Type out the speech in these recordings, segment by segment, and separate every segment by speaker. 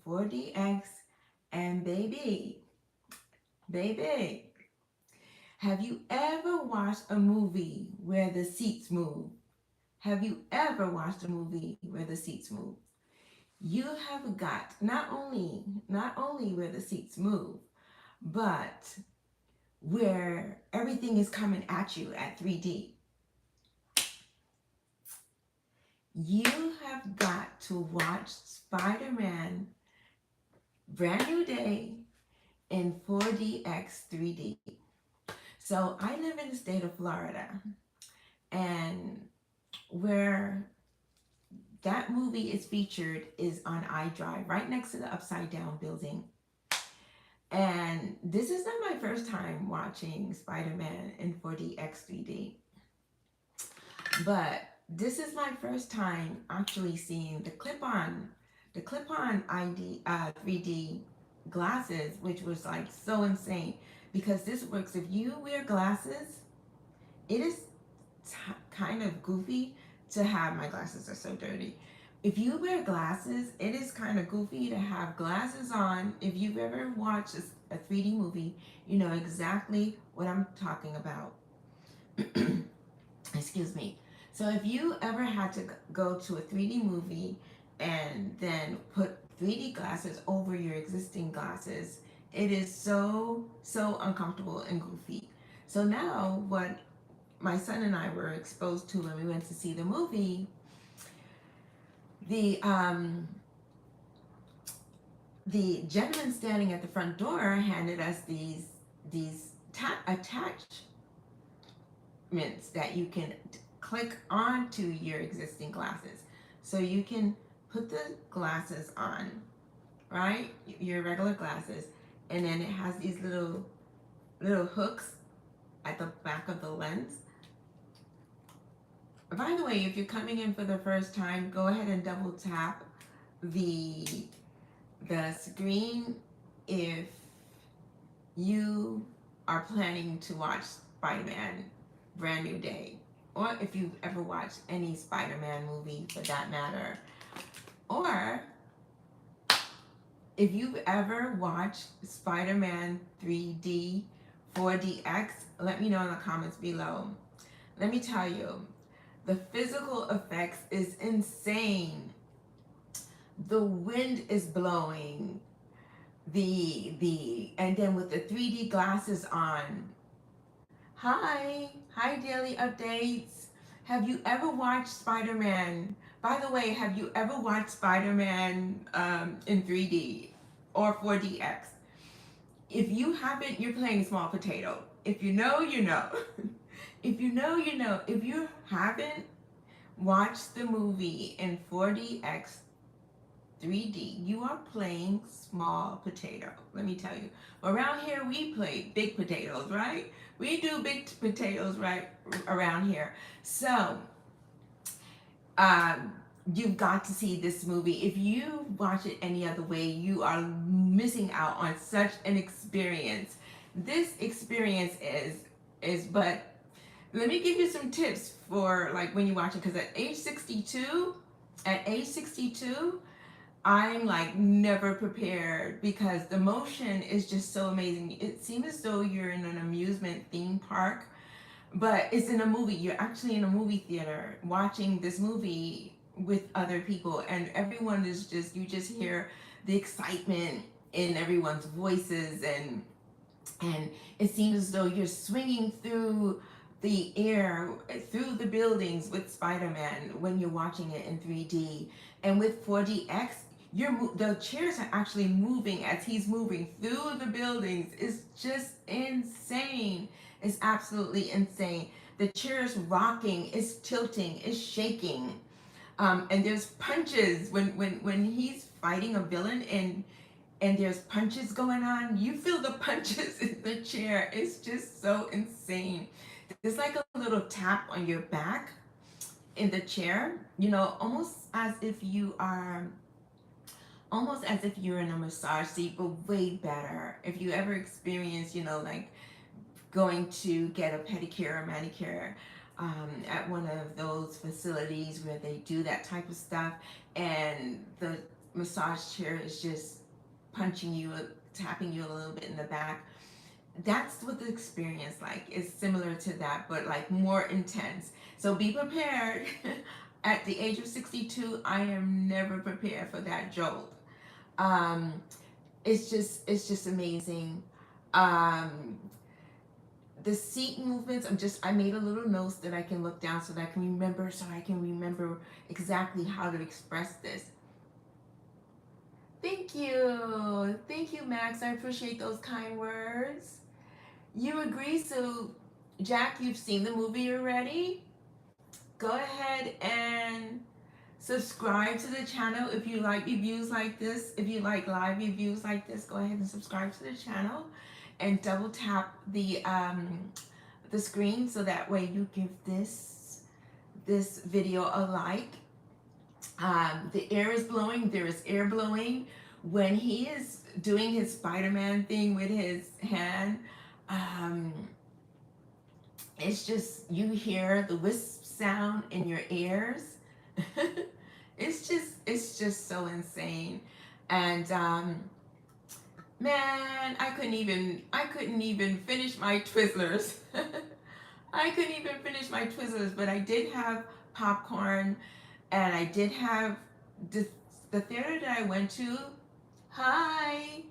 Speaker 1: 4DX, and baby, have you ever watched a movie where the seats move? Have you ever watched a movie where the seats move? You have got not only where the seats move, but where everything is coming at you at 3D. You have got to watch Spider-Man Brand New Day in 4DX 3D. So I live in the state of Florida, and where that movie is featured is on iDrive, right next to the Upside Down building. And this is not my first time watching Spider-Man in 4DX 3D, but this is my first time actually seeing the clip-on ID 3D glasses, which was like so insane because this works. If you wear glasses, it is kind of goofy to have my glasses are so dirty. If you wear glasses, it is kind of goofy to have glasses on. If you've ever watched a 3D movie, you know exactly what I'm talking about. Excuse me. So if you ever had to go to a 3D movie and then put 3D glasses over your existing glasses, it is so uncomfortable and goofy. So now what my son and I were exposed to when we went to see the movie, the the gentleman standing at the front door handed us these attachments that you can click onto your existing glasses. So you can put the glasses on, right? Your regular glasses, and then it has these little hooks at the back of the lens. By the way, if you're coming in for the first time, go ahead and double tap the screen if you are planning to watch Spider-Man Brand New Day, or if you've ever watched any Spider-Man movie for that matter, or if you've ever watched Spider-Man 3D 4DX, let me know in the comments below. Let me tell you, the physical effects is insane. The wind is blowing. And then with the 3D glasses on. Hi daily updates. Have you ever watched Spider-Man? By the way, have you ever watched Spider-Man in 3D or 4DX? If you haven't, you're playing small potato. If you know, you know. If you know, you know. If you haven't watched the movie in 4DX 3D, you are playing small potato. Let me tell you. Around here, we play big potatoes, right? We do big potatoes right around here. So, you've got to see this movie. If you watch it any other way, you are missing out on such an experience. This experience but let me give you some tips for like when you watch it, because at age 62, I'm like never prepared because the motion is just so amazing. It seems as though you're in an amusement theme park, but it's in a movie. You're actually in a movie theater watching this movie with other people, and everyone is just, you just hear the excitement in everyone's voices, and it seems as though you're swinging through the air, through the buildings with Spider-Man when you're watching it in 3D. And with 4DX, the chairs are actually moving as he's moving through the buildings. It's just insane. It's absolutely insane. The chair's rocking, it's tilting, it's shaking. And there's punches when he's fighting a villain, and there's punches going on. You feel the punches in the chair. It's just so insane. There's like a little tap on your back in the chair, almost as if you're in a massage seat, but way better. If you ever experience, like going to get a pedicure or manicure at one of those facilities where they do that type of stuff, and massage chair is just punching you, tapping you a little bit in the back. That's what the experience like is similar to that, but like more intense. So be prepared. At the age of 62, I am never prepared for that jolt. Um, it's just amazing. Um, the seat movements, I made a little notes that I can look down so that I can remember exactly how to express this. Thank you, Max. I appreciate those kind words. You agree? So, Jack, you've seen the movie already. Go ahead and subscribe to the channel if you like reviews like this. If you like live reviews like this, go ahead and subscribe to the channel and double tap the screen so that way you give this video a like. The air is blowing. There is air blowing when he is doing his Spider-Man thing with his hand. Um, it's just you hear the wisp sound in your ears. It's just so insane. And man, I couldn't even finish my Twizzlers. I couldn't even finish my Twizzlers, but I did have popcorn, and I did have the, the theater that I went to. Hi,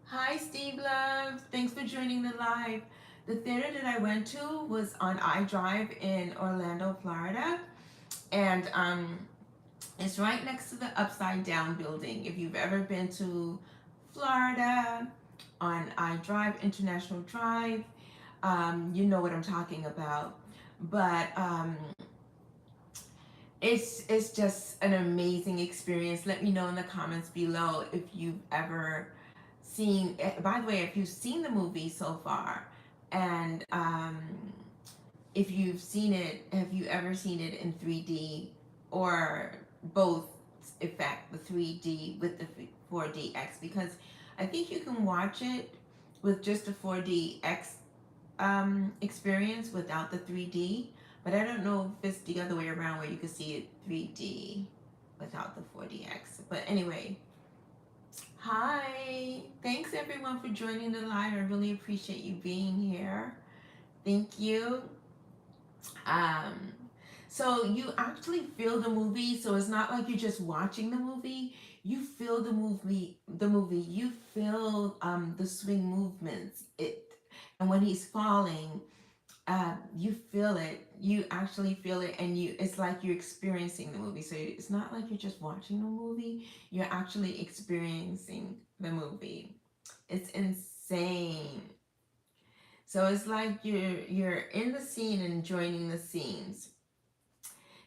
Speaker 1: hi, Steve Love. Thanks for joining the live. The theater that I went to was on iDrive in Orlando, Florida, and it's right next to the Upside Down building. If you've ever been to Florida on iDrive, International Drive, you know what I'm talking about. But it's just an amazing experience. Let me know in the comments below if you've ever seen. By the way, if you've seen the movie so far, and if you've seen it, have you ever seen it in 3D or both effect, the 3D with the 4DX? Because I think you can watch it with just a 4DX experience without the 3D, but I don't know if it's the other way around where you can see it 3D without the 4DX. But anyway, hi. Thanks everyone for joining the live. I really appreciate you being here. Thank you. Um, so you actually feel the movie, so it's not like you're just watching the movie. You feel the movie. You feel the swing movements. And when he's falling, you feel it. You actually feel it, and it's like you're experiencing the movie. So it's not like you're just watching the movie. You're actually experiencing the movie. It's insane. So it's like you're in the scene and joining the scenes.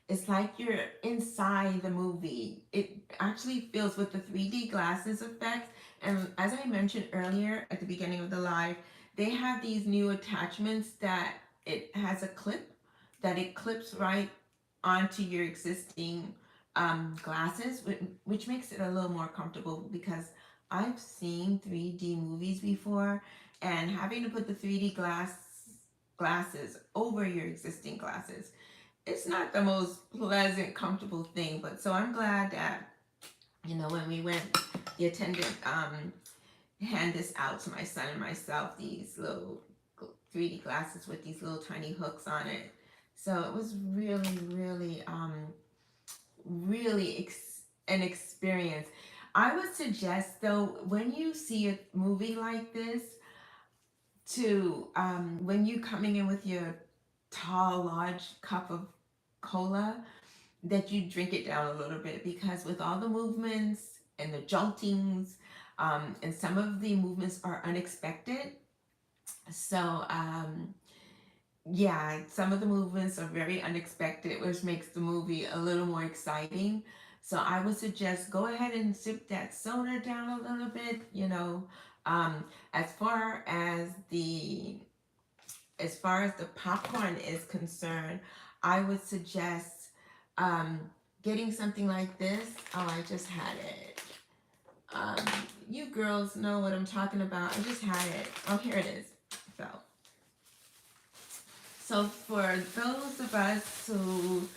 Speaker 1: It's like you're inside the movie. It actually feels with the 3D glasses effect. And as I mentioned earlier at the beginning of the live, they have these new attachments that it has a clip that it clips right onto your existing glasses, which makes it a little more comfortable because I've seen 3D movies before, and having to put the 3D glasses over your existing glasses, it's not the most pleasant, comfortable thing. But so I'm glad that, when we went, the attendant handed this out to my son and myself, these little 3D glasses with these little tiny hooks on it. So it was really, really, an experience. I would suggest, though, when you see a movie like this, to when you coming in with your tall, large cup of cola, that you drink it down a little bit, because with all the movements and the joltings, and some of the movements are unexpected. So, yeah, some of the movements are very unexpected, which makes the movie a little more exciting. So I would suggest go ahead and sip that soda down a little bit. Um, as far as the popcorn is concerned, I would suggest um, getting something like this. Oh, I just had it. Um, you girls know what I'm talking about. I just had it. Oh, here it is. So for those of us who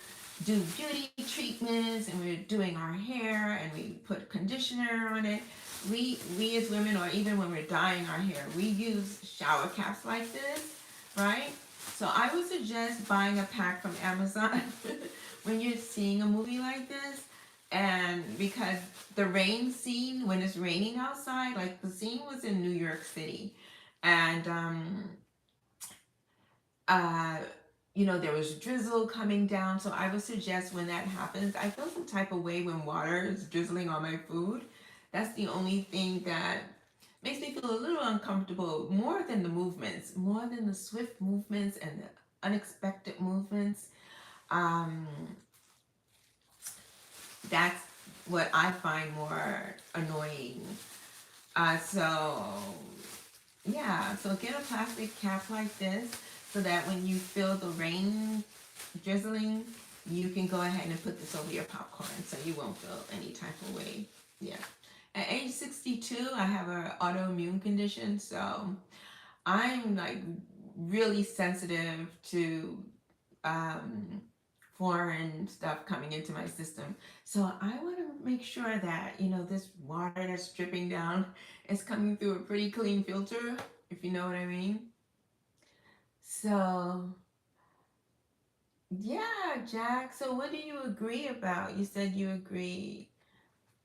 Speaker 1: do beauty treatments and we're doing our hair and we put conditioner on it. We as women, or even when we're dyeing our hair, we use shower caps like this, right? So I would suggest buying a pack from Amazon when you're seeing a movie like this. And because the rain scene, when it's raining outside, like the scene was in New York City, and uh, there was drizzle coming down. So I would suggest when that happens, I feel some type of way when water is drizzling on my food. That's the only thing that makes me feel a little uncomfortable, more than the movements, more than the swift movements and the unexpected movements. Um, that's what I find more annoying. So yeah, so get a plastic cap like this so that when you feel the rain drizzling, you can go ahead and put this over your popcorn so you won't feel any type of way. Yeah. At age 62, I have an autoimmune condition, so I'm like really sensitive to um, foreign stuff coming into my system. So I want to make sure that, this water that's dripping down is coming through a pretty clean filter, if you know what I mean. So, yeah, Jack. So, what do you agree about? You said you agree.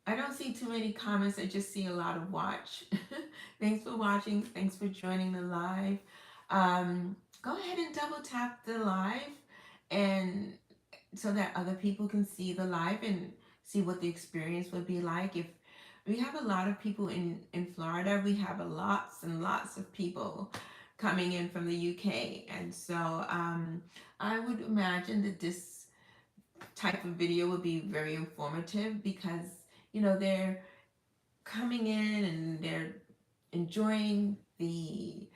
Speaker 1: I don't see too many comments. I just see a lot of watch. Thanks for watching. Thanks for joining the live. Go ahead and double tap the live and so that other people can see the live and see what the experience would be like. If we have a lot of people in Florida, we have a lots and lots of people coming in from the UK, and so I would imagine that this type of video would be very informative because they're coming in and they're enjoying the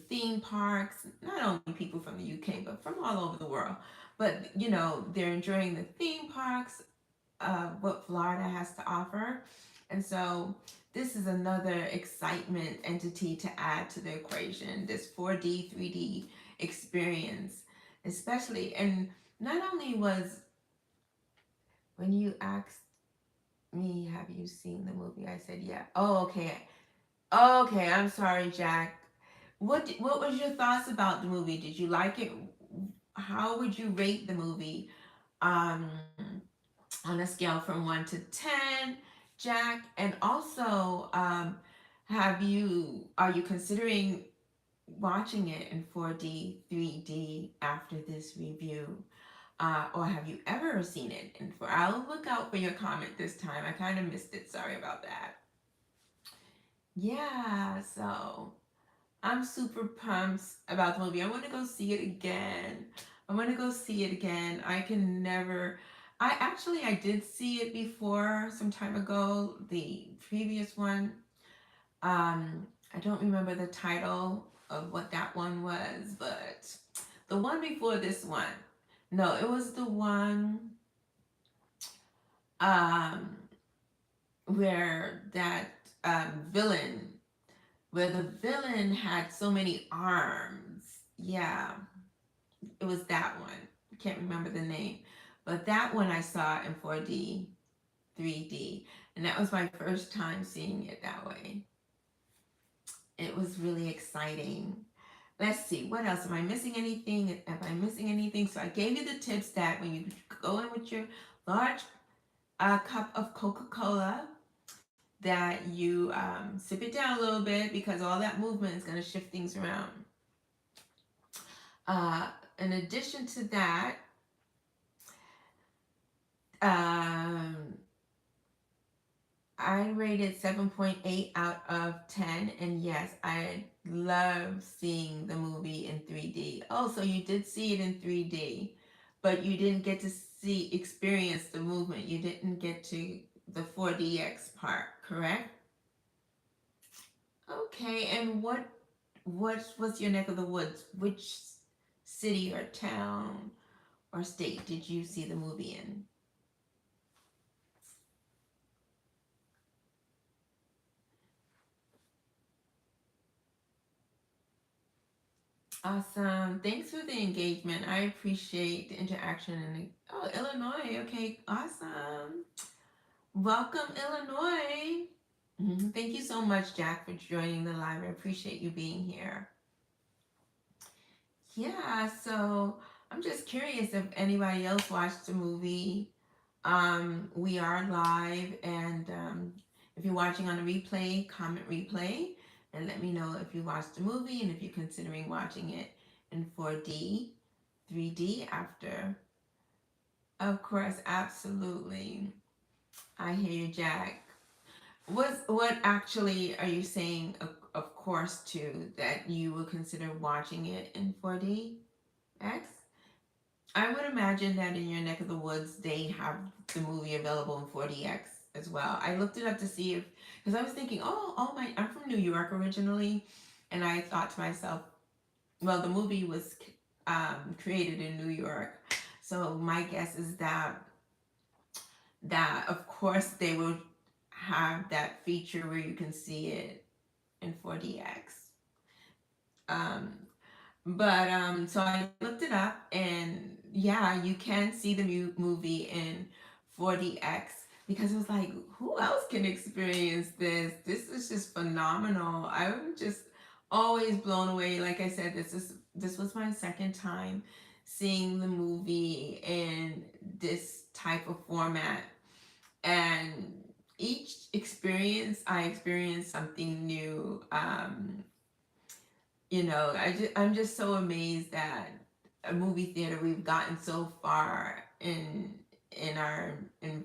Speaker 1: theme parks. Not only people from the UK, but from all over the world. But they're enjoying the theme parks, what Florida has to offer, and so this is another excitement entity to add to the equation. This 4D, 3D experience, especially, and not only was when you asked me, have you seen the movie? I said, yeah. Oh, okay. Okay, I'm sorry, Jack. What was your thoughts about the movie? Did you like it? How would you rate the movie? Um, on a scale from 1 to 10, Jack? And also, are you considering watching it in 4D, 3D after this review? Or have you ever seen it? And I'll look out for your comment this time. I kind of missed it. Sorry about that. Yeah, so I'm super pumped about the movie. I want to go see it again. I want to go see it again. I can never. I did see it before some time ago. The previous one. I don't remember the title of what that one was, but the one before this one. No, it was the one um where that villain, where the villain had so many arms. Yeah, it was that one. I can't remember the name, but that one I saw in 4D, 3D, and that was my first time seeing it that way. It was really exciting. Let's see, what else? Am I missing anything? Am I missing anything? So I gave you the tips that when you go in with your large cup of Coca-Cola, that you sip it down a little bit because all that movement is going to shift things around. In addition to that, um, I rated 7.8 out of 10, and yes, I love seeing the movie in 3D. Oh, so you did see it in 3D, but you didn't get to experience the movement. You didn't get to the 4DX part, correct? Okay, and what was your neck of the woods? Which city or town or state did you see the movie in? Awesome. Thanks for the engagement. I appreciate the interaction. And oh, Illinois. Okay, awesome. Welcome, Illinois. Thank you so much, Jack, for joining the live. I appreciate you being here. Yeah, so I'm just curious if anybody else watched the movie. We are live, and if you're watching on a replay, comment replay and let me know if you watched the movie and if you're considering watching it in 4D, 3D after. Of course, absolutely. I hear you, Jack. What actually are you saying, of course, to that you would consider watching it in 4D X? I would imagine that in your neck of the woods, they have the movie available in 4DX as well. I looked it up to see if, because I was thinking, I'm from New York originally, and I thought to myself, well, the movie was created in New York, so my guess is that of course they will have that feature where you can see it in 4DX. Um, But so I looked it up, and yeah, you can see the movie in 4DX because it was like, who else can experience this? This is just phenomenal. I'm just always blown away. Like I said, this was my second time seeing the movie in this type of format, and each experience I experienced something new. I'm just so amazed that a movie theater we've gotten so far in our in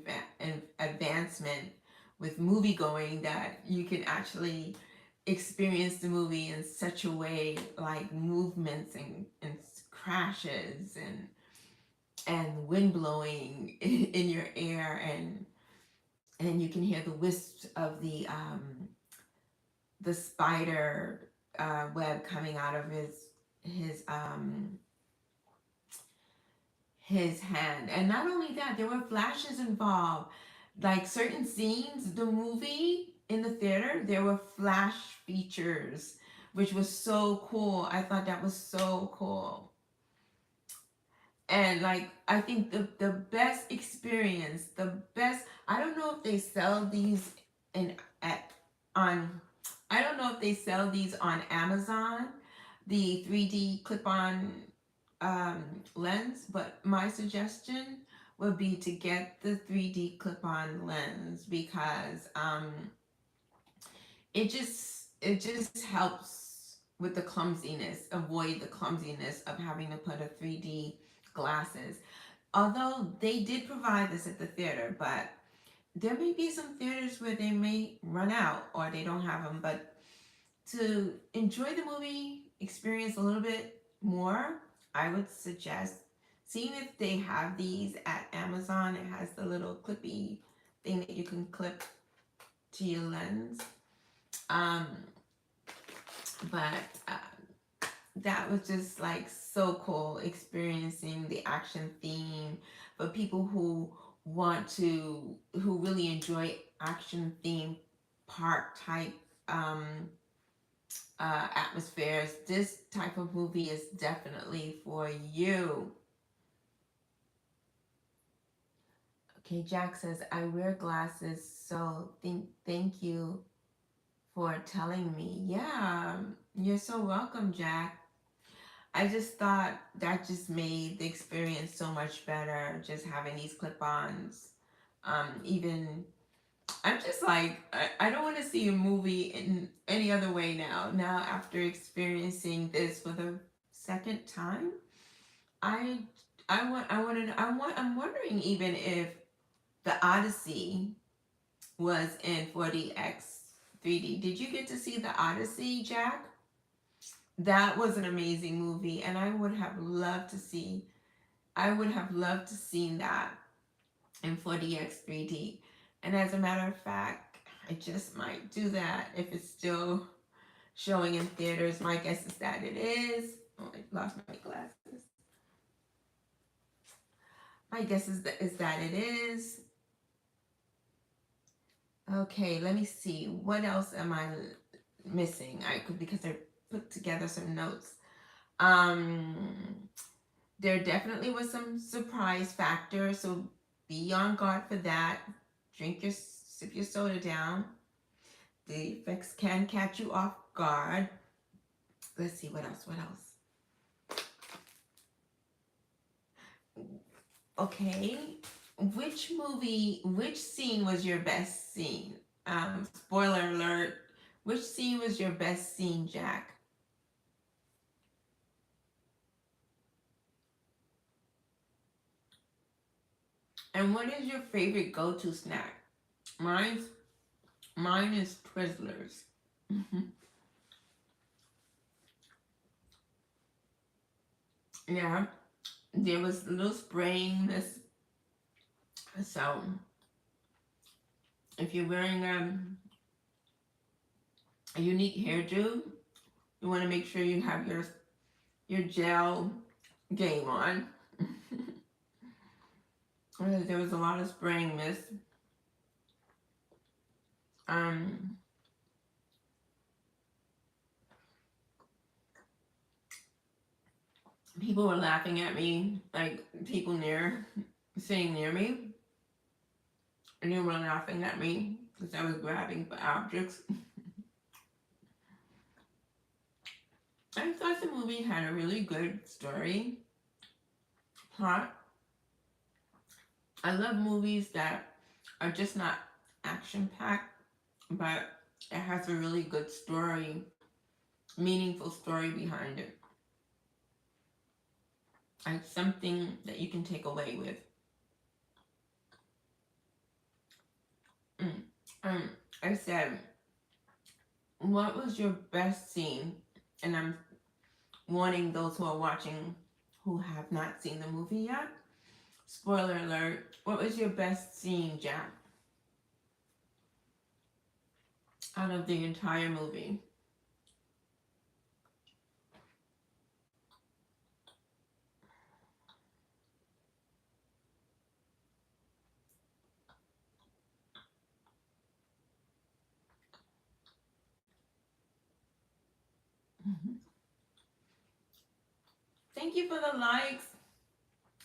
Speaker 1: advancement with movie going that you can actually experience the movie in such a way, like movements and crashes and wind blowing in your ear, and you can hear the wisps of the spider web coming out of his um his hand. And not only that, there were flashes involved. Like certain scenes, the movie in the theater, there were flash features, which was so cool. I thought that was so cool. And like I think the best experience, the best, I don't know if they sell these in at on I don't know if they sell these on Amazon, the 3D clip-on um, lens, but my suggestion would be to get the 3D clip-on lens because it just helps with the clumsiness, avoid the clumsiness of having to put a 3D glasses. Although they did provide this at the theater, but there may be some theaters where they may run out or they don't have them. But to enjoy the movie experience a little bit more, I would suggest seeing if they have these at Amazon. It has the little clippy thing that you can clip to your lens. Um, but that was just like so cool experiencing the action theme for people who really enjoy action theme park type um, atmospheres. This type of movie is definitely for you. Okay, Jack says, I wear glasses, so thank you for telling me. Yeah, you're so welcome, Jack. I just thought that just made the experience so much better, just having these clip-ons. Even I'm just like I don't want to see a movie in any other way now. Now after experiencing this for the second time, I I'm wondering even if the Odyssey was in 4DX 3D. Did you get to see the Odyssey, Jack? That was an amazing movie, and I would have loved to seen that in 4DX 3D. And as a matter of fact, I just might do that if it's still showing in theaters. My guess is that it is. Oh, I lost my glasses. My guess is that it is. Okay, let me see. What else am I missing? I could because I put together some notes. Um, there definitely was some surprise factor, so be on guard for that. Sip your soda down. The effects can catch you off guard. Let's see what else. What else? Okay, which scene was your best scene? Spoiler alert. Which scene was your best scene, Jack? And what is your favorite go-to snack? Mine's Mine is Twizzlers. Yeah, there was a little spraying this. So if you're wearing a unique hairdo, you want to make sure you have your gel game on. There was a lot of spraying mist. Um, People were laughing at me, like people sitting near me, and they were laughing at me because I was grabbing for objects. I thought the movie had a really good story, plot. I love movies that are just not action packed, but it has a really good story, meaningful story behind it. Like something that you can take away with. Mm. Um, I said, what was your best scene? And I'm warning those who are watching who have not seen the movie yet. Spoiler alert. What was your best scene, Jack? Out of the entire movie. Mhm. Thank you for the likes.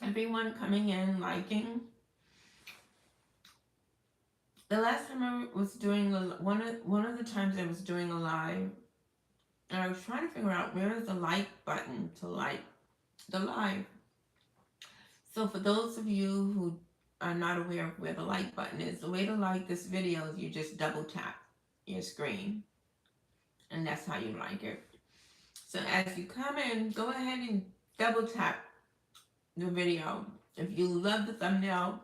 Speaker 1: Everyone coming in, liking. The last time I was doing one of the times I was doing a live, and I was trying to figure out where is the like button to like the live. So for those of you who are not aware of where the like button is, the way to like this video is you just double tap your screen, and that's how you like it. So as you come in, go ahead and double tap the video. If you love the thumbnail,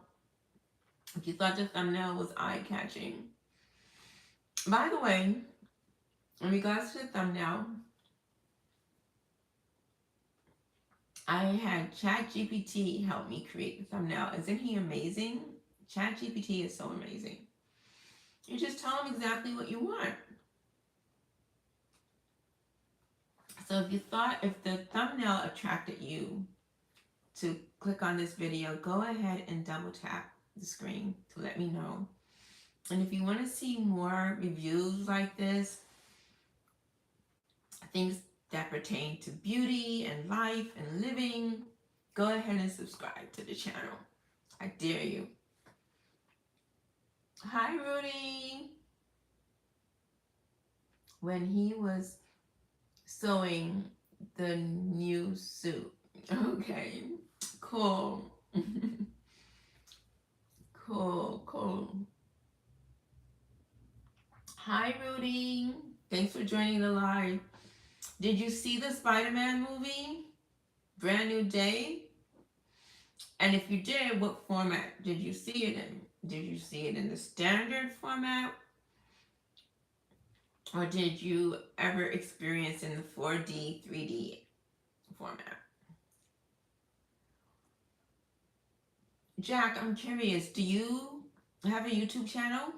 Speaker 1: if you thought the thumbnail was eye-catching. By the way, in regards to the thumbnail, I had ChatGPT help me create the thumbnail. Isn't he amazing? ChatGPT is so amazing. You just tell him exactly what you want. So if the thumbnail attracted you to click on this video, go ahead and double tap the screen to let me know. And if you want to see more reviews like this, things that pertain to beauty and life and living, go ahead and subscribe to the channel. I dare you. Hi, Rudy. When he was sewing the new suit. Okay, cool. Cool. Hi, Rudy. Thanks for joining the live. Did you see the Spider-Man movie? Brand New Day? And if you did, what format did you see it in? Did you see it in the standard format? Or did you ever experience in the 4D, 3D format? Jack, I'm curious, do you have a YouTube channel?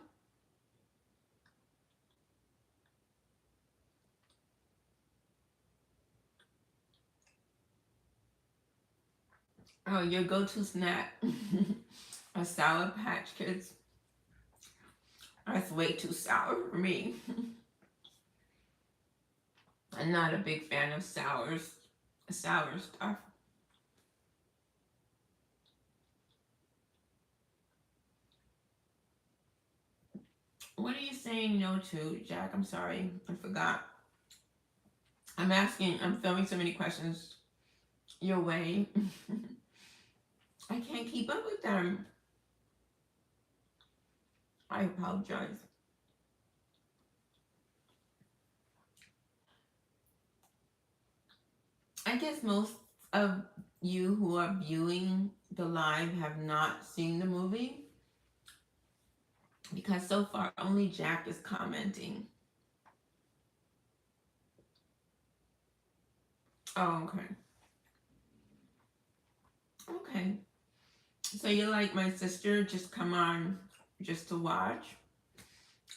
Speaker 1: Oh, your go-to snack? A Sour Patch Kids? That's way too sour for me. I'm not a big fan of sours. sour stuff. What are you saying no to, Jack? I'm sorry, I forgot. I'm asking, I'm throwing so many questions your way. I can't keep up with them. I apologize. I guess most of you who are viewing the live have not seen the movie because so far only Jack is commenting. Oh, okay. Okay. So you're like my sister, just come on just to watch.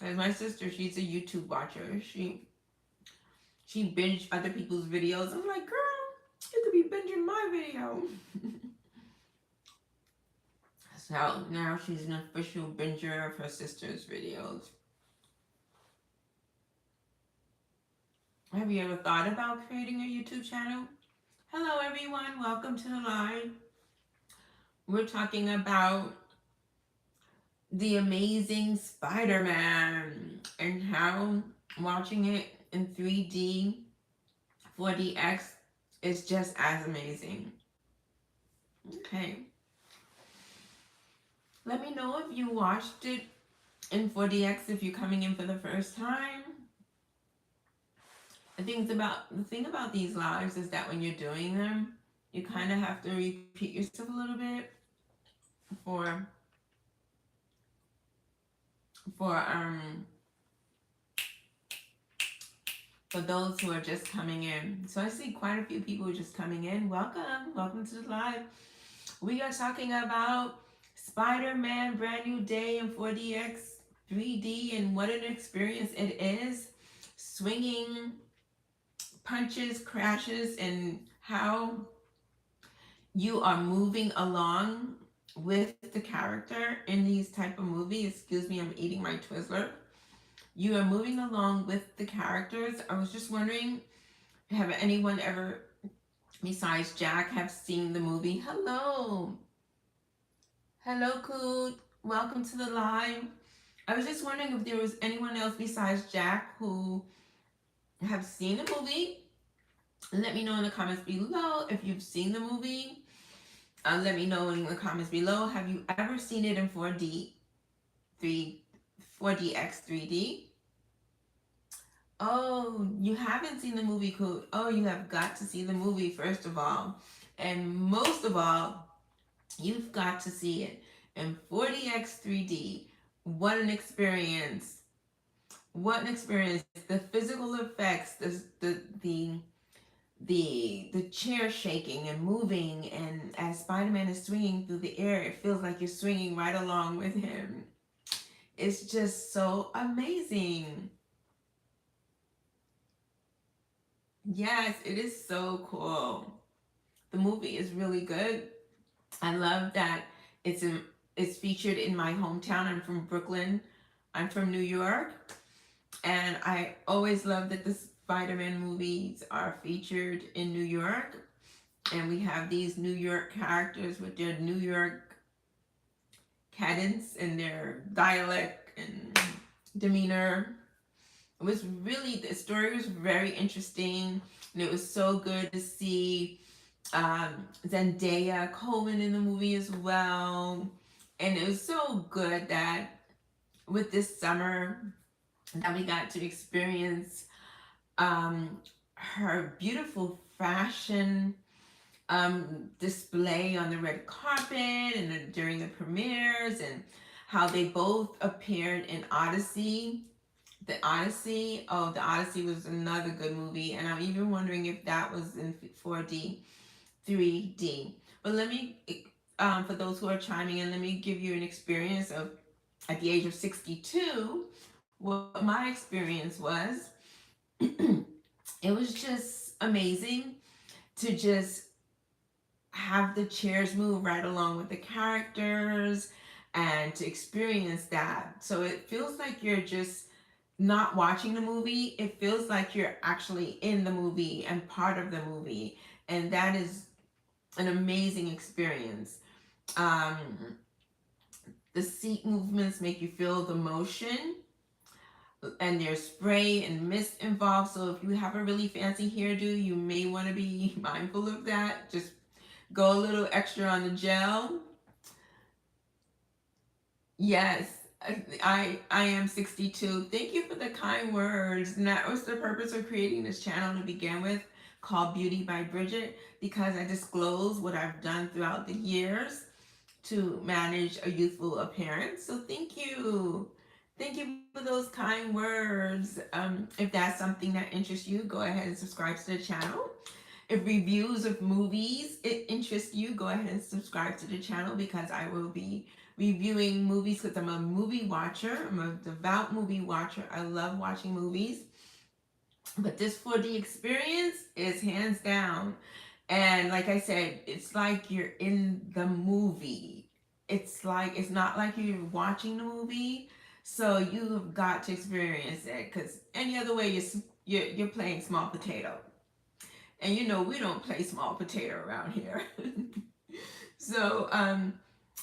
Speaker 1: As my sister, she's a YouTube watcher. She binge other people's videos. I'm like, girl, you could be binging my video. So now she's an official binger of her sister's videos. Have you ever thought about creating a YouTube channel? Hello everyone, welcome to the live. We're talking about the amazing Spider-Man and how watching it in 3D, 4DX is just as amazing. Okay. Let me know if you watched it in 4DX if you're coming in for the first time. The thing about these lives is that when you're doing them, you kind of have to repeat yourself a little bit for for um for those who are just coming in. So I see quite a few people just coming in. Welcome, welcome to the live. We are talking about Spider-Man Brand New Day in 4DX 3D and what an experience it is. Swinging punches, crashes, and how you are moving along with the character in these type of movies. Excuse me, I'm eating my Twizzler. You are moving along with the characters. I was just wondering, have anyone ever, besides Jack, have seen the movie? Hello. Hello, Coot. Welcome to the live. I was just wondering if there was anyone else besides Jack who have seen the movie. Let me know in the comments below if you've seen the movie. Let me know in the comments below. Have you ever seen it in 4D, 3, 4DX 3D? Oh, you haven't seen the movie, Coot. Oh, you have got to see the movie first of all. And most of all, you've got to see it in 4DX 3D. What an experience. What an experience. The physical effects, the chair shaking and moving, and as Spider-Man is swinging through the air, it feels like you're swinging right along with him. It's just so amazing. Yes, it is so cool. The movie is really good. I love that it's in, it's featured in my hometown. I'm from Brooklyn. I'm from New York. And I always love that the Spider-Man movies are featured in New York. And we have these New York characters with their New York cadence and their dialect and demeanor. It was really, the story was very interesting. And it was so good to see Zendaya Coleman in the movie as well. And it was so good that with this summer that we got to experience her beautiful fashion display on the red carpet and during the premieres, and how they both appeared in Odyssey. The Odyssey, oh, The Odyssey was another good movie, and I'm even wondering if that was in 4D, 3D. But let me, for those who are chiming in, let me give you an experience of, at the age of 62, what my experience was. It was just amazing to just have the chairs move right along with the characters and to experience that. So it feels like you're just not watching the movie. It feels like you're actually in the movie and part of the movie. and that is an amazing experience. Um, the seat movements make you feel the motion, and there's spray and mist involved. So if you have a really fancy hairdo, you may want to be mindful of that. Just go a little extra on the gel. Yes, I am 62. Thank you for the kind words. And that was the purpose of creating this channel to begin with, called Beauty by Brigitte, because I disclose what I've done throughout the years to manage a youthful appearance. So thank you. Thank you for those kind words. If that's something that interests you, go ahead and subscribe to the channel. If reviews of movies it interests you, go ahead and subscribe to the channel, because I will be reviewing movies, because I'm a movie watcher. I'm a devout movie watcher. I love watching movies. But this 4D experience is hands down. And like I said, it's like you're in the movie. It's not like you're watching the movie. So you've got to experience it, because any other way you're playing small potato. And you know we don't play small potato around here. So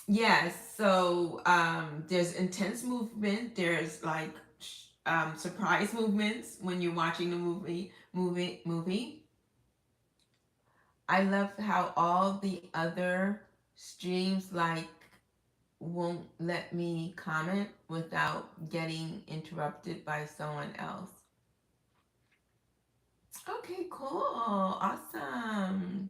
Speaker 1: yes, so there's intense movement. There's like surprise movements when you're watching the movie. I love how all the other streams like won't let me comment without getting interrupted by someone else. Okay, cool. Awesome.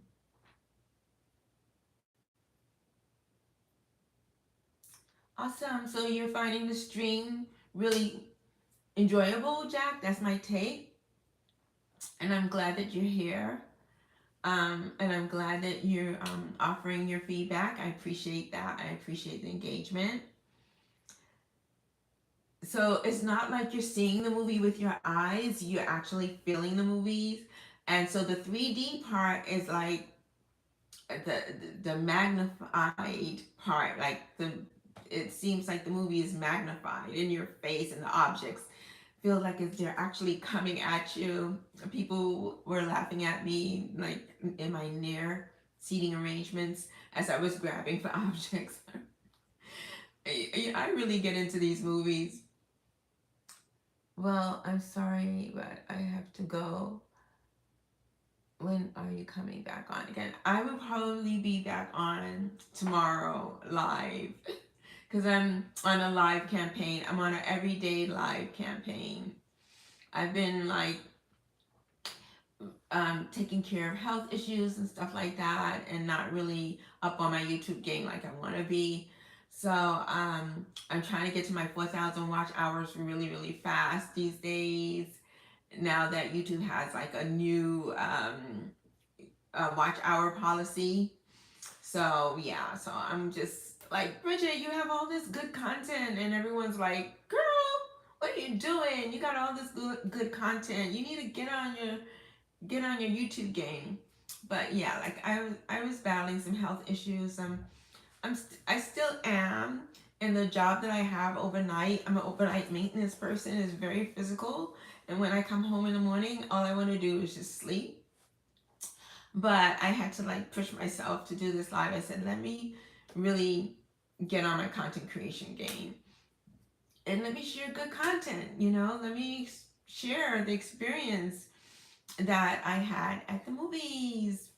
Speaker 1: Awesome. So you're finding the stream really enjoyable, Jack? That's my take. And I'm glad that you're here. And I'm glad that you're offering your feedback. I appreciate that. I appreciate the engagement. So it's not like you're seeing the movie with your eyes, you're actually feeling the movies. And so the 3D part is like the magnified part, like the it seems like the movie is magnified in your face, and the objects feel like if they're actually coming at you. People were laughing at me, like in my near seating arrangements, as I was grabbing for objects. I really get into these movies. Well, I'm sorry, but I have to go. When are you coming back on again? I will probably be back on tomorrow live, because I'm on a live campaign. I'm on an everyday live campaign. I've been like taking care of health issues and stuff like that, and not really up on my YouTube game like I want to be. So I'm trying to get to my 4,000 watch hours really, really fast these days. Now that YouTube has like a new watch hour policy. So yeah, so I'm just like, Bridget, you have all this good content, and everyone's like, girl, what are you doing? You got all this good content. You need to get on your YouTube game. But yeah, like I was battling some health issues. I still am. And the job that I have overnight, I'm an overnight maintenance person, is very physical. And when I come home in the morning, all I want to do is just sleep. But I had to like push myself to do this live. I said, let me really get on my content creation game, and let me share good content, let me share the experience that I had at the movies.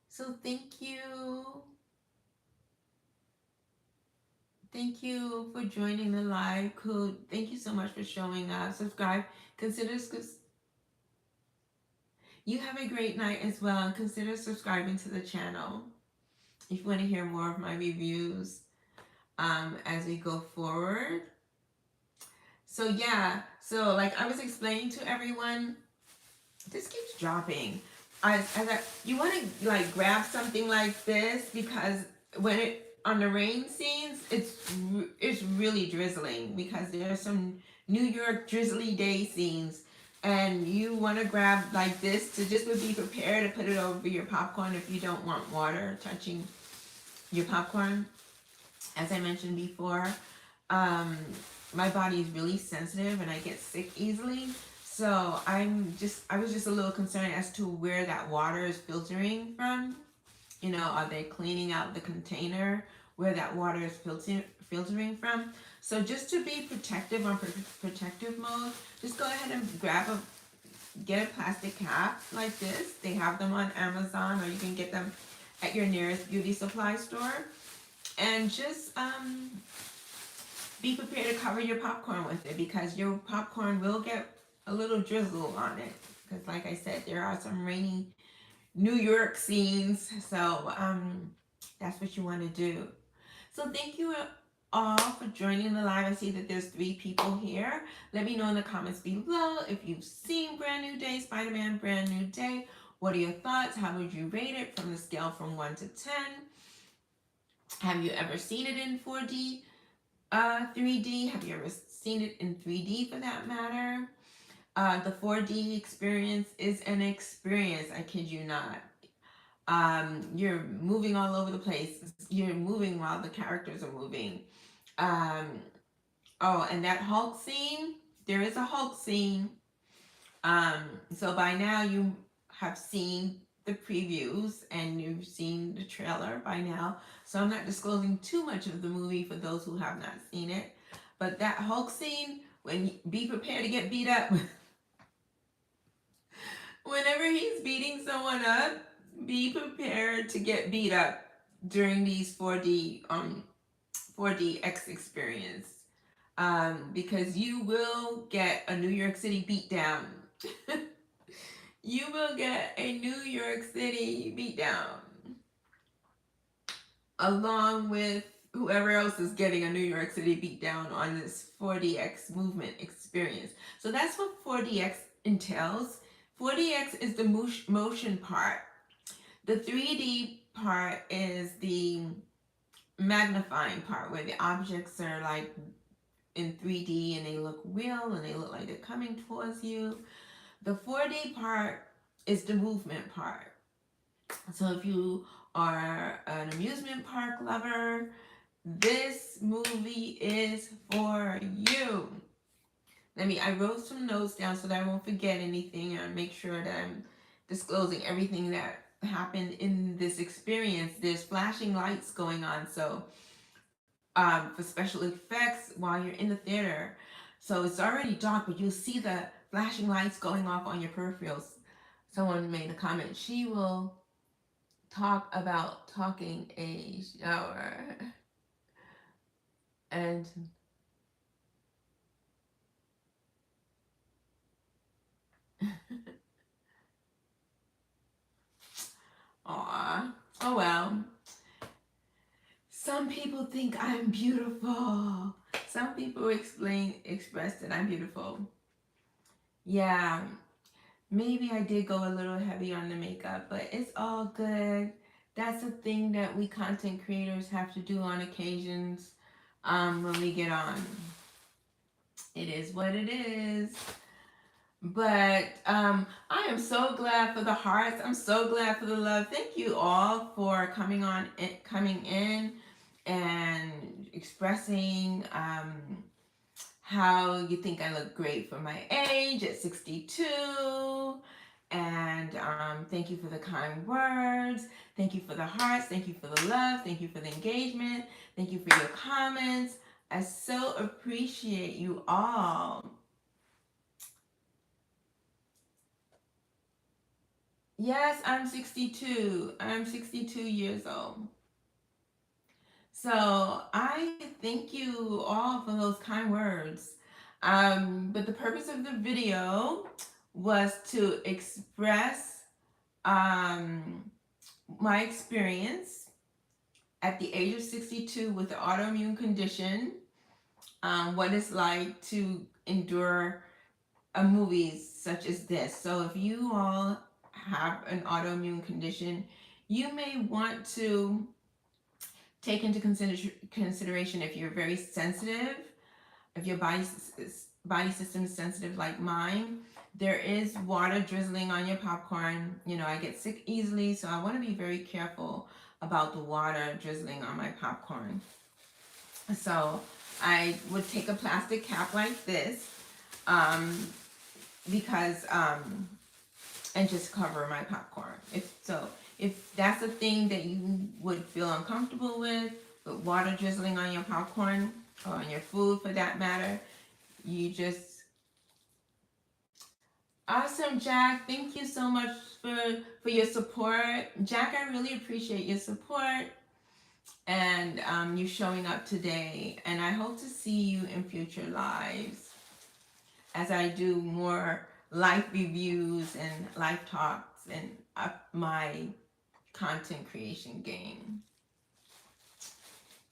Speaker 1: So thank you. Thank you for joining the live. Cool. Thank you so much for showing up. Subscribe. Consider you have a great night as well, and consider subscribing to the channel if you want to hear more of my reviews as we go forward. So yeah, so like I was explaining to everyone, this keeps dropping. You want to like grab something like this, because when it on the rain scenes, it's really drizzling, because there's some New York drizzly day scenes, and you want to grab like this to just be prepared to put it over your popcorn if you don't want water touching your popcorn. As I mentioned before, my body is really sensitive and I get sick easily. So I was just a little concerned as to where that water is filtering from. You know, are they cleaning out the container where that water is filtering from? So just to be protective on protective mode, just go ahead and get a plastic cap like this. They have them on Amazon, or you can get them at your nearest beauty supply store. And just be prepared to cover your popcorn with it, because your popcorn will get a little drizzle on it. Because like I said, there are some rainy New York scenes. So that's what you want to do. So thank you all for joining the live. I see that there's 3 people here. Let me know in the comments below if you've seen Brand New Day, Spider-Man Brand New Day. What are your thoughts? How would you rate it from the scale from 1 to 10? Have you ever seen it in 4D, 3D? Have you ever seen it in 3D for that matter? The 4D experience is an experience, I kid you not. You're moving all over the place. You're moving while the characters are moving. Oh, and that Hulk scene, there is a Hulk scene. So by now you have seen the previews and you've seen the trailer by now. So I'm not disclosing too much of the movie for those who have not seen it. But that Hulk scene, be prepared to get beat up. Whenever he's beating someone up, be prepared to get beat up during these 4DX experience. Because you will get a New York City beatdown. You will get a New York City beatdown. Along with whoever else is getting a New York City beatdown on this 4DX movement experience. So that's what 4DX entails. 4DX is the motion part. The 3D part is the magnifying part, where the objects are like in 3D and they look real and they look like they're coming towards you. The 4D part is the movement part. So if you are an amusement park lover, this movie is for you. I wrote some notes down so that I won't forget anything, and make sure that I'm disclosing everything that happened in this experience. There's flashing lights going on, so for special effects while you're in the theater. So it's already dark, but you'll see the flashing lights going off on your peripherals. Someone made a comment, she will talk about talking a shower. And aw, oh well. Some people think I'm beautiful. Some people express that I'm beautiful. Yeah, maybe I did go a little heavy on the makeup, but it's all good. That's a thing that we content creators have to do on occasions when we get on. It is what it is. But I am so glad for the hearts. I'm so glad for the love. Thank you all for coming in and expressing how you think I look great for my age at 62. And thank you for the kind words. Thank you for the hearts. Thank you for the love. Thank you for the engagement. Thank you for your comments. I so appreciate you all. Yes, I'm 62. I'm 62 years old. So I thank you all for those kind words. But the purpose of the video was to express my experience at the age of 62 with the autoimmune condition, what it's like to endure movies such as this. So if you all have an autoimmune condition, you may want to take into consideration if you're very sensitive, if your body system is sensitive like mine. There is water drizzling on your popcorn. You know, I get sick easily, so I want to be very careful about the water drizzling on my popcorn. So I would take a plastic cap like this, because and just cover my popcorn. If that's a thing that you would feel uncomfortable with water drizzling on your popcorn or on your food for that matter, you just awesome, Jack. Thank you so much for your support, Jack. I really appreciate your support and you showing up today. And I hope to see you in future lives as I do more life reviews and life talks and up my content creation game.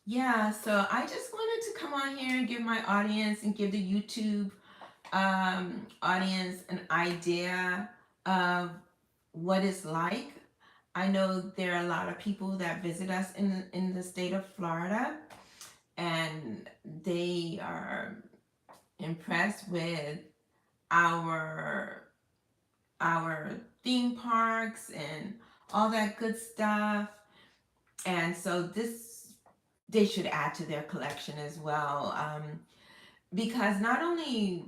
Speaker 1: Yeah, so I just wanted to come on here and give my audience and give the YouTube audience an idea of what it's like. I know there are a lot of people that visit us in the state of Florida, and they are impressed with our our theme parks and all that good stuff. And so this they should add to their collection as well, because not only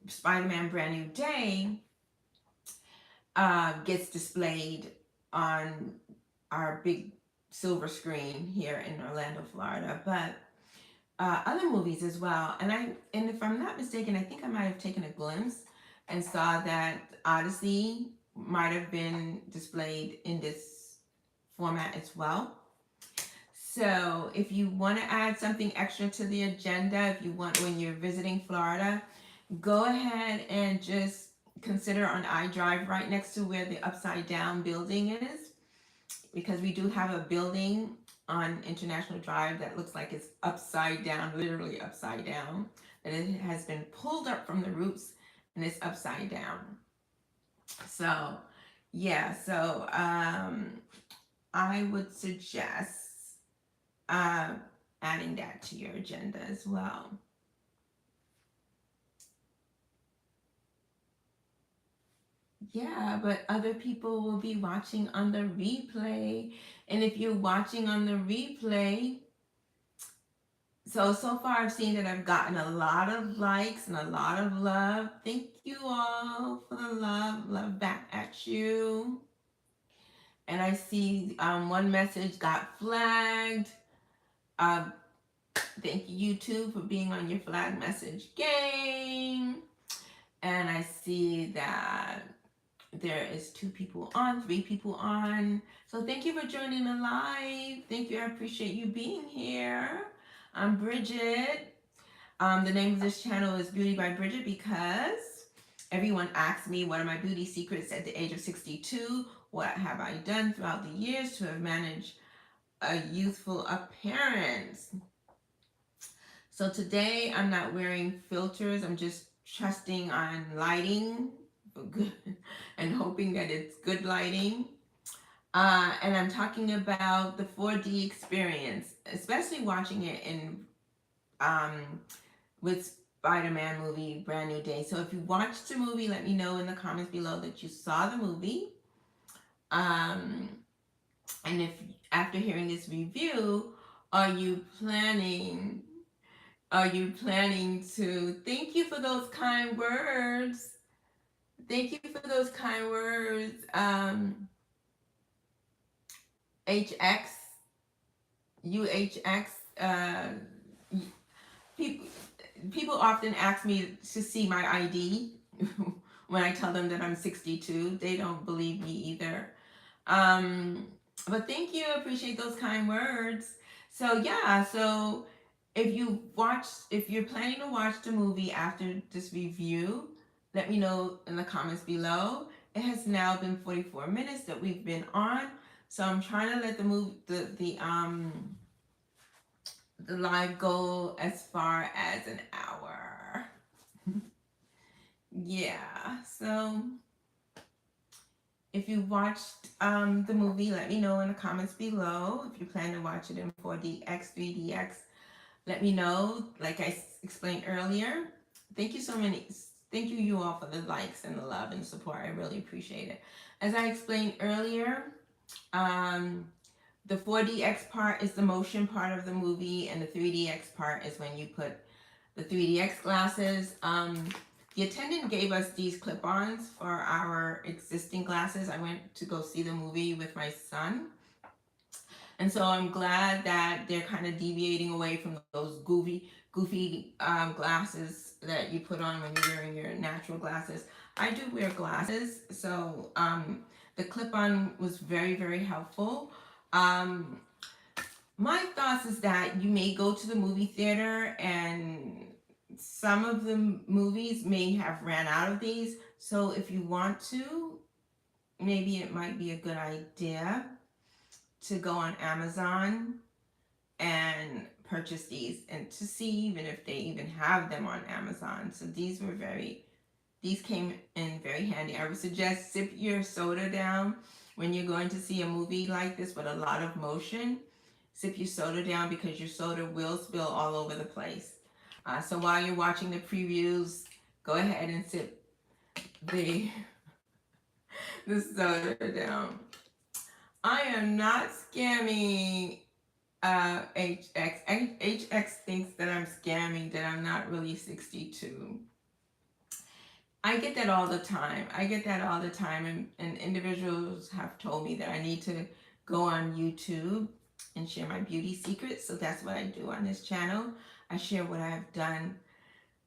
Speaker 1: Spider-Man Brand New Day gets displayed on our big silver screen here in Orlando, Florida, but other movies as well. And if I'm not mistaken, I think I might have taken a glimpse and saw that Odyssey might have been displayed in this format as well. So if you want to add something extra to the agenda, if you want, when you're visiting Florida, go ahead and just consider on iDrive right next to where the upside down building is, because we do have a building on International Drive that looks like it's upside down, literally upside down, and it has been pulled up from the roots and it's upside down. So yeah, so I would suggest adding that to your agenda as well. Yeah, but other people will be watching on the replay. And if you're watching on the replay, so far I've seen that I've gotten a lot of likes and a lot of love. Thank you all for the love back at you. And I see one message got flagged. Thank you, YouTube, for being on your flag message game. And I see that there is 2 people on, 3 people on. So thank you for joining the live. Thank you. I appreciate you being here. I'm Brigitte. The name of this channel is Beauty by Brigitte because everyone asks me what are my beauty secrets at the age of 62. What have I done throughout the years to have managed a youthful appearance? So today I'm not wearing filters. I'm just trusting on lighting for good and hoping that it's good lighting. And I'm talking about the 4D experience, especially watching it in with Spider-Man movie Brand New Day. So if you watched the movie, let me know in the comments below that you saw the movie. And if after hearing this review, are you planning to, thank you for those kind words. Thank you for those kind words. HX, UHX, people often ask me to see my ID when I tell them that I'm 62. They don't believe me either. But thank you, appreciate those kind words. So yeah, so if you're planning to watch the movie after this review, let me know in the comments below. It has now been 44 minutes that we've been on, so I'm trying to let the live go as far as an hour. Yeah, so if you watched the movie, let me know in the comments below. If you plan to watch it in 4DX, 3DX, let me know. Like I explained earlier, thank you you all for the likes and the love and support. I really appreciate it. As I explained earlier, the 4DX part is the motion part of the movie, and the 3DX part is when you put the 3DX glasses the attendant gave us these clip-ons for our existing glasses. I went to go see the movie with my son. And so I'm glad that they're kind of deviating away from those goofy glasses that you put on when you're wearing your natural glasses. I do wear glasses, so the clip-on was very, very helpful. Um, my thoughts is that you may go to the movie theater and some of the movies may have ran out of these. So if you want to, maybe it might be a good idea to go on Amazon and purchase these and to see even if they even have them on Amazon. So these came in very handy. I would suggest sip your soda down when you're going to see a movie like this with a lot of motion. Sip your soda down because your soda will spill all over the place. So while you're watching the previews, go ahead and sip the the soda down. I am not scamming HX. HX thinks that I'm scamming, that I'm not really 62. I get that all the time. And individuals have told me that I need to go on YouTube and share my beauty secrets. So that's what I do on this channel. I share what I've done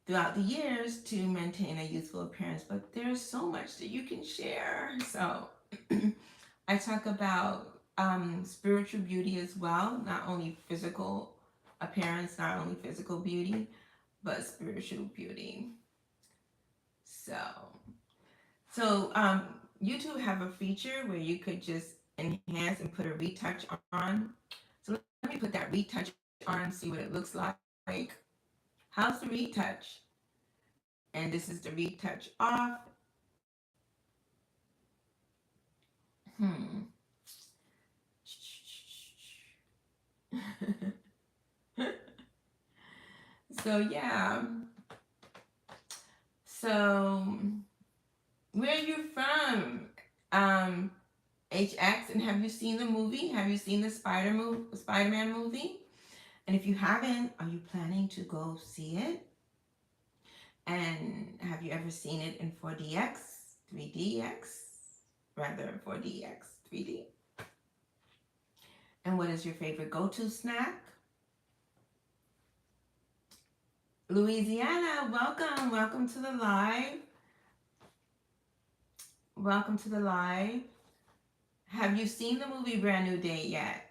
Speaker 1: throughout the years to maintain a youthful appearance. But there's so much that you can share. So I talk about spiritual beauty as well, not only physical appearance, not only physical beauty, but spiritual beauty. So YouTube have a feature where you could just enhance and put a retouch on. So let me put that retouch on, see what it looks like. How's the retouch? And this is the retouch off. So yeah. So where are you from? HX, and have you seen the movie? Have you seen the Spider-Man movie? And if you haven't, are you planning to go see it? And have you ever seen it in 4DX, 3DX, rather 4DX, 3D? And what is your favorite go-to snack? Louisiana, welcome to the live. Welcome to the live. Have you seen the movie Brand New Day yet?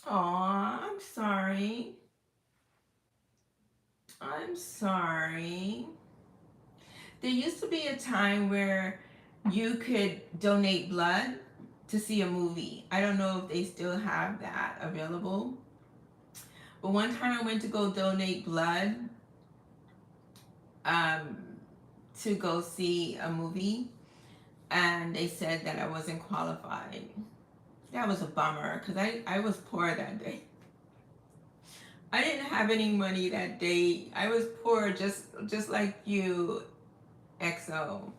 Speaker 1: Aw, I'm sorry. I'm sorry. There used to be a time where you could donate blood to see a movie. I don't know if they still have that available. But one time I went to go donate blood um, to go see a movie, and they said that I wasn't qualified. That was a bummer because I was poor that day. I didn't have any money that day. I was poor, just like you, XO.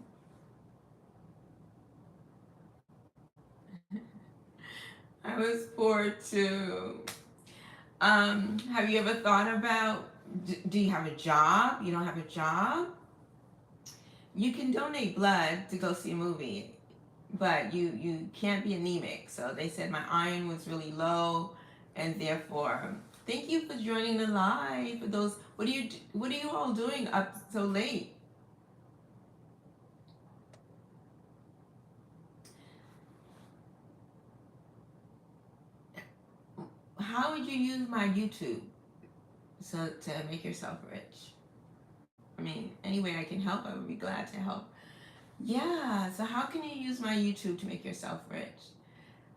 Speaker 1: I was poor too. Have you ever thought about, do you have a job? You don't have a job? You can donate blood to go see a movie, but you can't be anemic. So they said my iron was really low, and therefore, thank you for joining the live. For those, what are you all doing up so late? How would you use my YouTube so to make yourself rich? I mean, any way I can help, I would be glad to help. Yeah, so how can you use my YouTube to make yourself rich?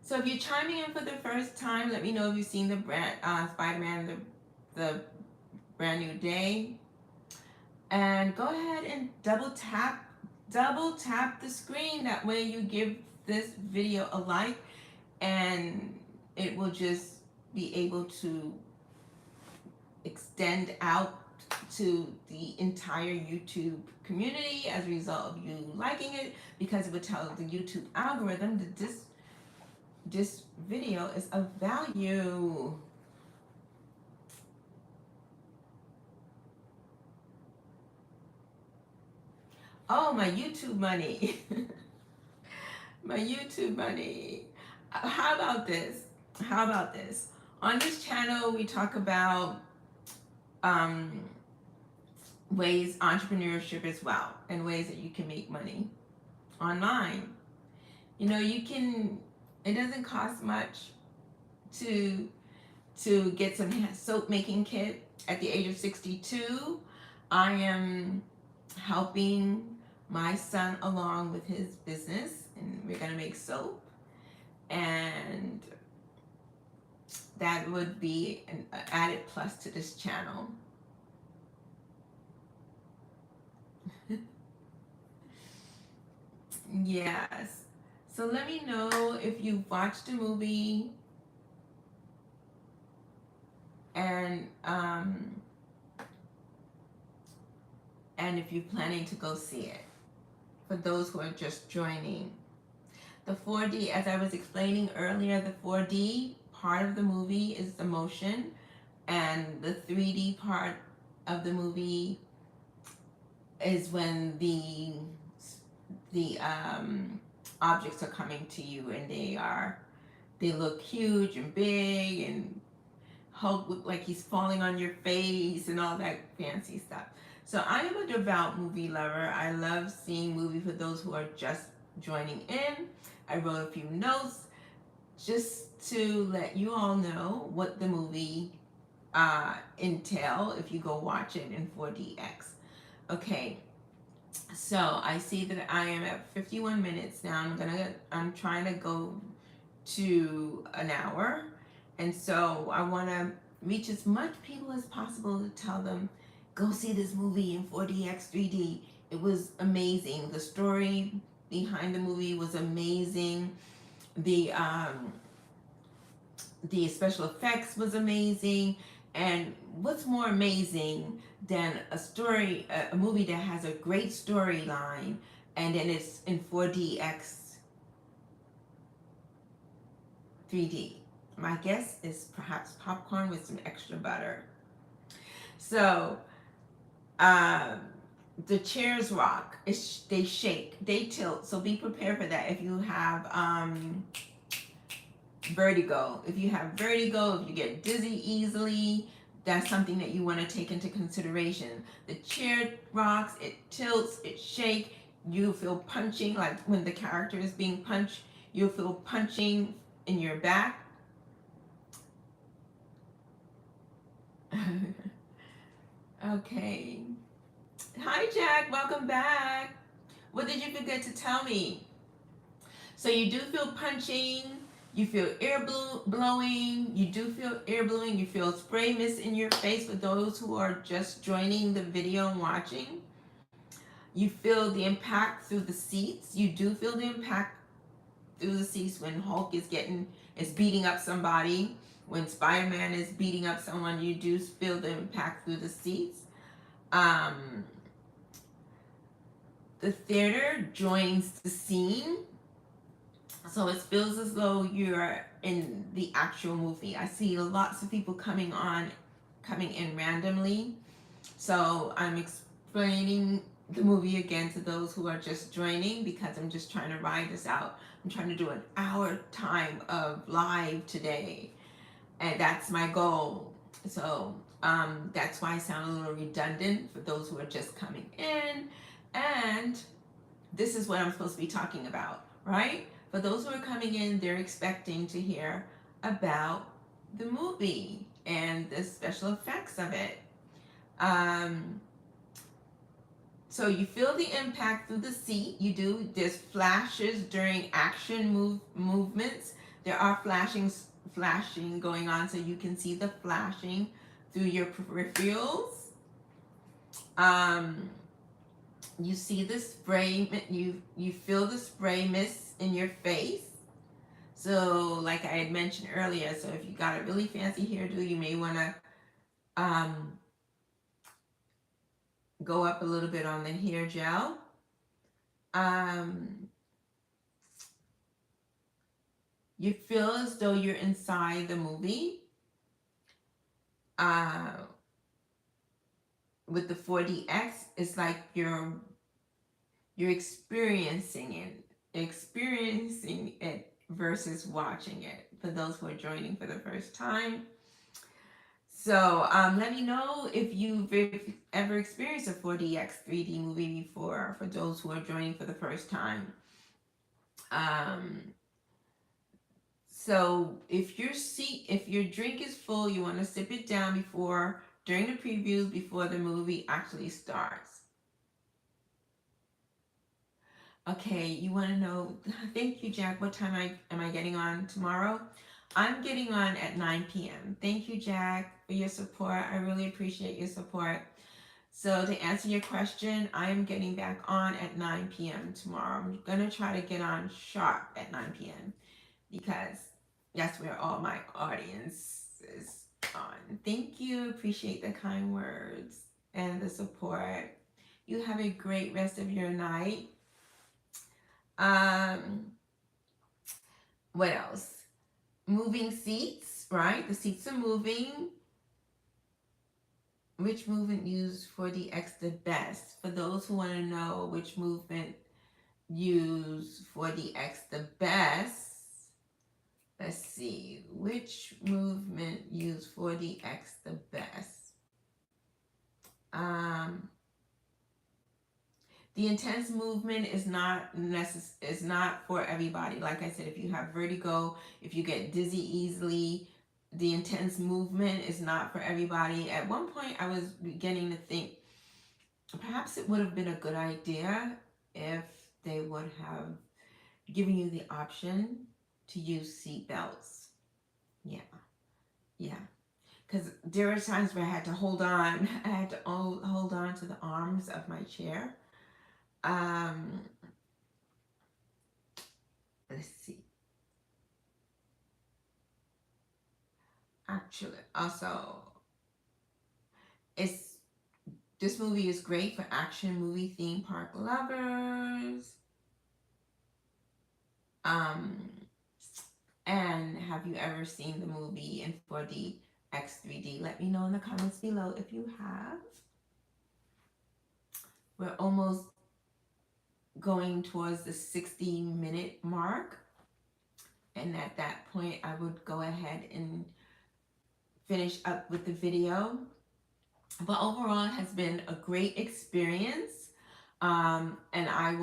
Speaker 1: So if you're chiming in for the first time, let me know if you've seen the Spider-Man, the Brand New Day. And go ahead and double tap the screen. That way you give this video a like and it will just be able to extend out to the entire YouTube community as a result of you liking it, because it would tell the YouTube algorithm that this video is of value. Oh, my YouTube money. My YouTube money. How about this? How about this? On this channel, we talk about um, ways entrepreneurship as well, and ways that you can make money online. You know, you can. It doesn't cost much to get some soap making kit. At the age of 62, I am helping my son along with his business, and we're gonna make soap, and that would be an added plus to this channel. Yes. So let me know if you watched the movie, and if you're planning to go see it. For those who are just joining, the 4D, as I was explaining earlier, the 4D part of the movie is the motion, and the 3D part of the movie is when the objects are coming to you, and they look huge and big, and Hulk look like he's falling on your face and all that fancy stuff. So I am a devout movie lover. I love seeing movies for those who are just joining in. I wrote a few notes just to let you all know what the movie entail if you go watch it in 4DX. Okay, so I see that I am at 51 minutes now. I'm trying to go to an hour, and so I want to reach as much people as possible to tell them, go see this movie in 4DX 3D. It was amazing. The story behind the movie was amazing. The special effects was amazing, and what's more amazing than a movie that has a great storyline, and then it's in 4DX 3D. My guess is perhaps popcorn with some extra butter. So, the chairs rock. They shake, they tilt. So be prepared for that. If you have vertigo, if you get dizzy easily, that's something that you want to take into consideration. The chair rocks, it tilts, it shakes. You feel punching, like when the character is being punched, you'll feel punching in your back. Okay. Hi, Jack. Welcome back. What did you forget to tell me? So you do feel punching. You feel blowing. You do feel air blowing. You feel spray mist in your face for those who are just joining the video and watching. You feel the impact through the seats. You do feel the impact through the seats when Hulk is beating up somebody. When Spider-Man is beating up someone, you do feel the impact through the seats. The theater joins the scene, so it feels as though you're in the actual movie. I see lots of people coming in randomly, so I'm explaining the movie again to those who are just joining, because I'm just trying to ride this out. I'm trying to do an hour time of live today, and that's my goal. So that's why I sound a little redundant for those who are just coming in. And this is what I'm supposed to be talking about, right? For those who are coming in, they're expecting to hear about the movie and the special effects of it. So you feel the impact through the seat. You do. There's flashes during action movements. There are flashing going on, so you can see the flashing through your peripherals. You see the spray. You feel the spray mist in your face. So, like I had mentioned earlier, so if you got a really fancy hairdo, you may want to go up a little bit on the hair gel. Um, you feel as though you're inside the movie. Uh, with the 4DX, it's like you're experiencing it versus watching it. For those who are joining for the first time, so let me know if you've ever experienced a 4DX 3D movie before. For those who are joining for the first time, um, so if your drink is full, you want to sip it down before during the previews before the movie actually starts. Okay, you want to know? Thank you, Jack. What time am I getting on tomorrow? I'm getting on at 9 p.m. Thank you, Jack, for your support. I really appreciate your support. So to answer your question, I am getting back on at 9 p.m. tomorrow. I'm gonna try to get on sharp at 9 p.m. because that's where all my audience is on. Thank you. Appreciate the kind words and the support. You have a great rest of your night. Um, what else? Moving seats, right? The seats are moving. Which movement used for the X the best? For those who want to know which movement used for the X the best, let's see. Which movement used for the X the best? Um, the intense movement is not for everybody. Like I said, if you have vertigo, if you get dizzy easily, the intense movement is not for everybody. At one point, I was beginning to think perhaps it would have been a good idea if they would have given you the option to use seat belts. Yeah, yeah. Because there were times where I had to hold on. I had to hold on to the arms of my chair. Um, let's see. Actually, also, it's this movie is great for action movie theme park lovers. Um, and have you ever seen the movie in 4D X3D? Let me know in the comments below if you have. We're almost going towards the 60-minute mark. And at that point, I would go ahead and finish up with the video. But overall, it has been a great experience. And I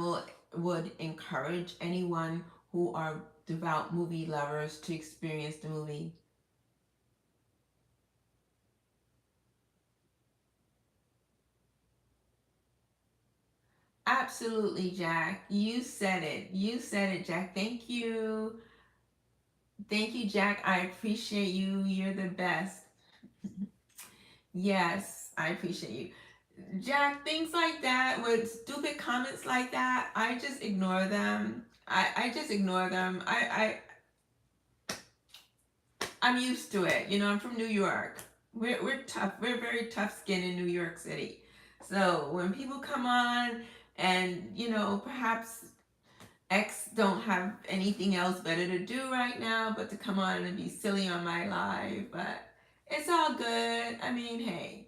Speaker 1: would encourage anyone who are devout movie lovers to experience the movie. Absolutely, Jack. You said it. You said it, Jack. Thank you. Thank you, Jack. I appreciate you. You're the best. Yes, I appreciate you. Jack, things like that, with stupid comments like that, I just ignore them. I just ignore them. I'm used to it. You know, I'm from New York. We're tough. We're very tough skin in New York City. So when people come on and, you know, perhaps X don't have anything else better to do right now but to come on and be silly on my live, but it's all good. I mean, hey,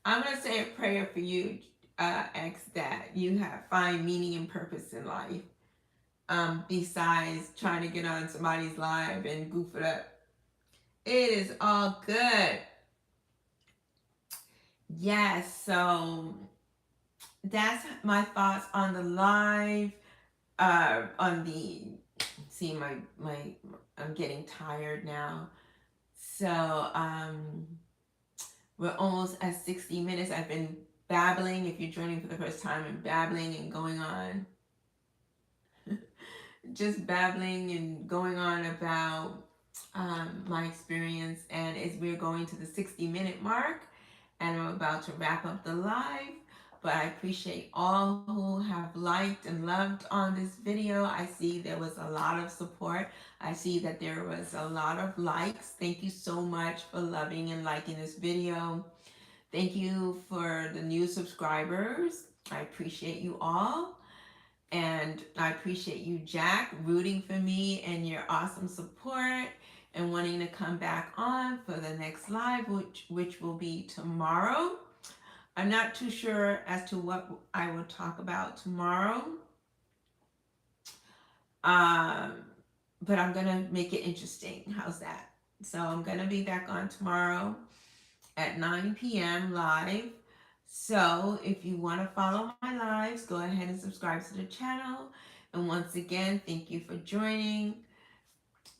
Speaker 1: I'm gonna say a prayer for you, X, that you have find meaning and purpose in life. Besides trying to get on somebody's live and goof it up. It is all good. Yes, so that's my thoughts on the live. On the see my I'm getting tired now. So we're almost at 60 minutes. I've been babbling. If you're joining for the first time, and babbling and going on, just babbling and going on about my experience. And as we're going to the 60-minute mark, and I'm about to wrap up the live. But I appreciate all who have liked and loved on this video. I see there was a lot of support. I see that there was a lot of likes. Thank you so much for loving and liking this video. Thank you for the new subscribers. I appreciate you all. And I appreciate you, Jack, rooting for me and your awesome support and wanting to come back on for the next live, which will be tomorrow. I'm not too sure as to what I will talk about tomorrow, um, but I'm gonna make it interesting. How's that? So I'm gonna be back on tomorrow at 9 p.m. live. So if you want to follow my lives, go ahead and subscribe to the channel. And once again, thank you for joining.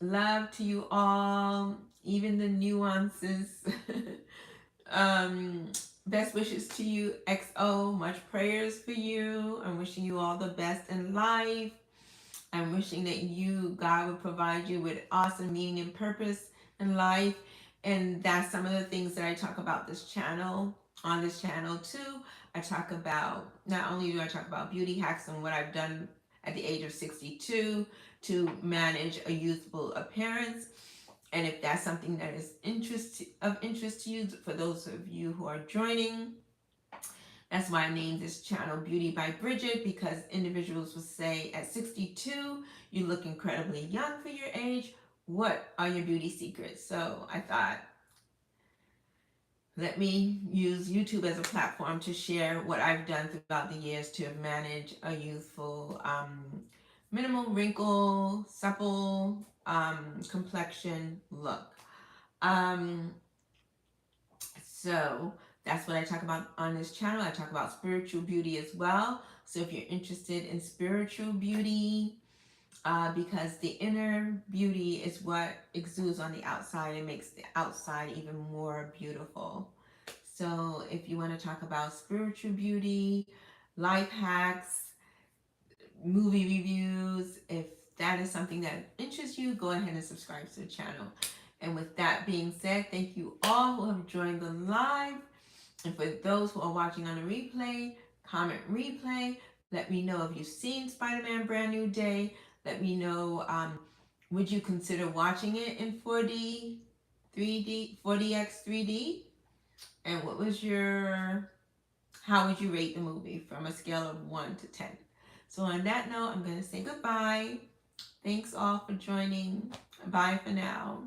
Speaker 1: Love to you all, even the nuances. um, Best wishes to you, XO. Much prayers for you. I'm wishing you all the best in life. I'm wishing that God would provide you with awesome meaning and purpose in life. And that's some of the things that I talk about on this channel too. I talk about, not only do I talk about beauty hacks and what I've done at the age of 62 to manage a youthful appearance. And if that's something that is of interest to you, for those of you who are joining, that's why I named this channel Beauty by Brigitte, because individuals will say at 62, you look incredibly young for your age. What are your beauty secrets? So I thought, let me use YouTube as a platform to share what I've done throughout the years to manage a youthful, minimal wrinkle, supple complexion look. Um, So that's what I talk about on this channel. I talk about spiritual beauty as well. So if you're interested in spiritual beauty, because the inner beauty is what exudes on the outside and makes the outside even more beautiful. So if you want to talk about spiritual beauty, life hacks, movie reviews, if that is something that interests you, go ahead and subscribe to the channel. And with that being said, thank you all who have joined the live. And for those who are watching on a replay, comment replay. Let me know if you've seen Spider-Man Brand New Day. Let me know, would you consider watching it in 4D, 3D, 4DX, 3D? And how would you rate the movie from a scale of 1 to 10? So on that note, I'm going to say goodbye. Thanks all for joining. Bye for now.